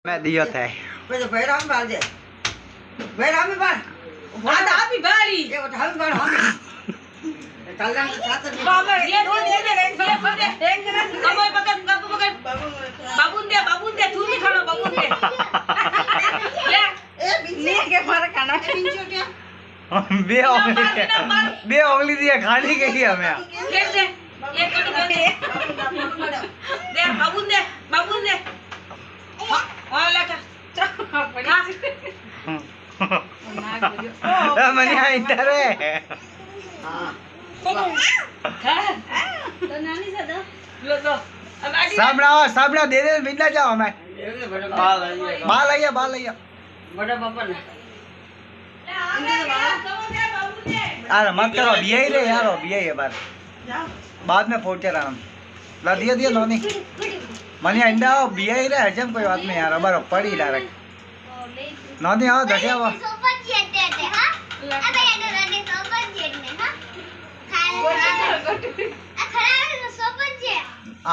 मैं दियो थे तो भैराम बाल दे भैराम में बाल बात आप ही बारी ये उठा बाल हम चल रहा साथ में बाबा ये दो दे रेंग दे कमर पकड़ बाबून दे तू भी खाना बाबून दे ले ए बिन्ने के मारा खाना पिंचो क्या बे ओंगली दिया खाने के लिए हमें ले दे ये कट दे दे बाबून दे हां लगा मनी इंटर है हां तो नानी से दो लो अब आगे सामना दे दे मिलना जाओ हमें बाल आइए बड़ा पापा ने यार मत करो बिया ही ले यार बिया ही है बार बाद में फोड़ रहा हम ला दिया नोनी मनी अंडा बिया ही ले हजम कोई बात नहीं यार बराबर पड़ी डायरेक्ट नोनी आओ दटिया वो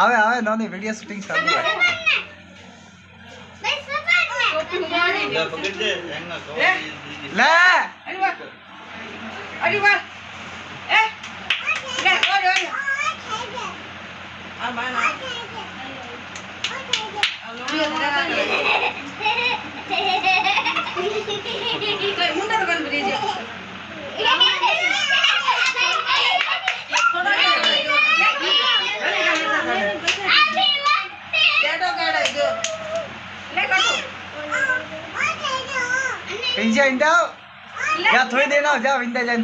आवे नोनी वीडियो शूटिंग चालू है ले अरे वाह ए ले ओरे आ माना मुंडा दुकान पर जे पिंचा इंडा या थोड़ी देर ना जा विंदा जन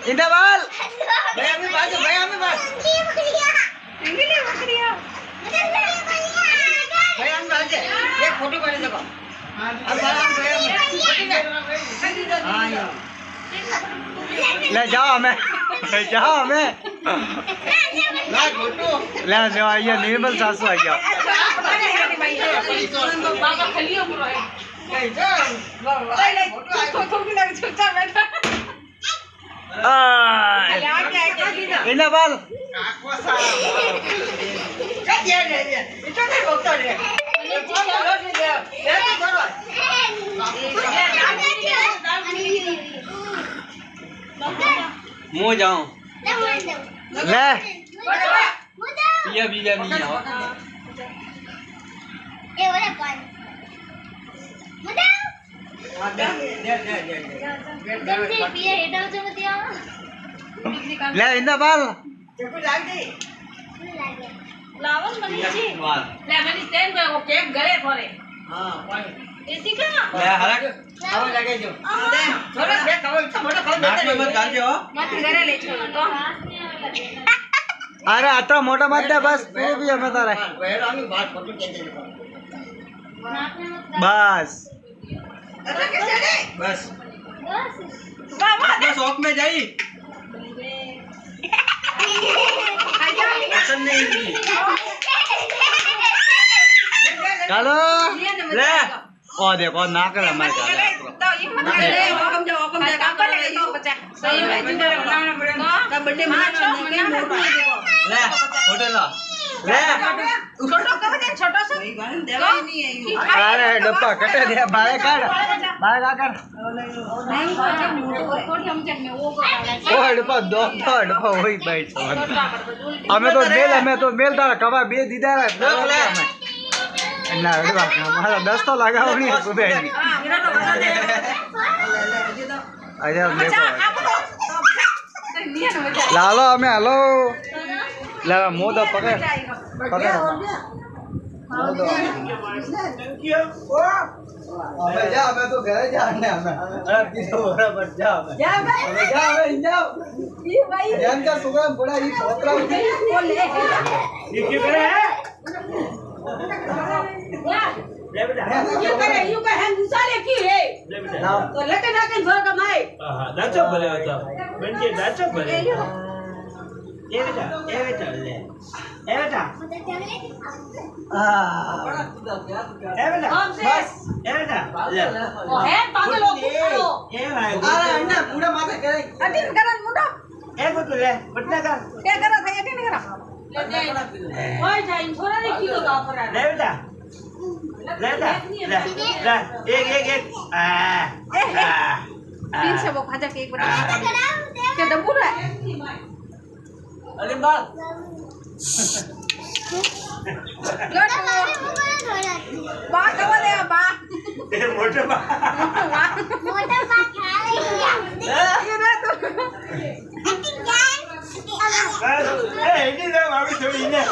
इंदा बाल भैया में बाल दे एक फोटो कर देखो अब भैया में हां यो ले जाओ हमें ना फोटो ले जाओ आइए निर्मल सासू आ जाओ बाबा खलियो पुरो है इंदा बाल मुँह जाऊं ले पिया बीजा नहीं आओ ले इंदा बाल लावन मनी जी ले मनी स्टैंड पे वो केक गले फरे हां ऐसी का ले हरक आवा लगे जो दे थोड़ा बे खाओ इतना मोटा खाओ नाक में मत डाल हो मत घरे ले चलो तो अरे आता मोटा मत दे बस तू भी हमें तारे भैया में बात फोटो कैसे देखो बस अरे कैसे रे बस बाबा अपने शौक में जाई पसंद नहीं चलो ले ओ देखो नाक है हमारे तो ये मत ले हुकम दे काम कर ले तो बच्चा सही है जिंदा बनाना पड़ेगा का बर्थडे मनाना है मोटू देखो ले फोटो ला ले छोटो कर दे छोटा सा देवा ही नहीं है अरे डब्बा कटे दे बाहर कर थोड़ी हम जग में वो को ओ डब्बा दो डब्बा वही बैठ हमें तो मेल तारा कबा बे दीदा रे ना डब्बा हमारा 10 तो लगा होनी है सुबह ही मेरा तो बता दे अरे देखो नहीं है लालो हमें हेलो ला मोदा पकड़ हमें जा हमें तो घर जाने हमें अरे तीसो बराबर जा हमें जा हमें जाओ ये भाई जान का सुगम बड़ा ही पोतरा वो ले ये करे है યા ले बेटा યુ કરે યુ કે હેન ગુસાલે કી હે ले बेटा લાવ. તો લકે નાકે ભર કમાય हां दाचो भले होता बनके दाचो भले ये बेटा ले ए बेटा આ. ए बेटा આમ છે ए बेटा ले હે પાગલો કુકડો ए भाई અરે અંડા પૂરા માથે કરે. અટીન કરન મુડો ए को ले बटना का કે કરો થાય અટીન કરો ઓય જાય થોડા ને કીધો તો આપરા ले बेटा ले बेटा ले ले एक तीन से वो खाजा केक बना के डब्बू रे અલી બાલ बा कवा ले बा ए मोटे बा ये ना तो ए इनी ले भाभी थोड़ी इने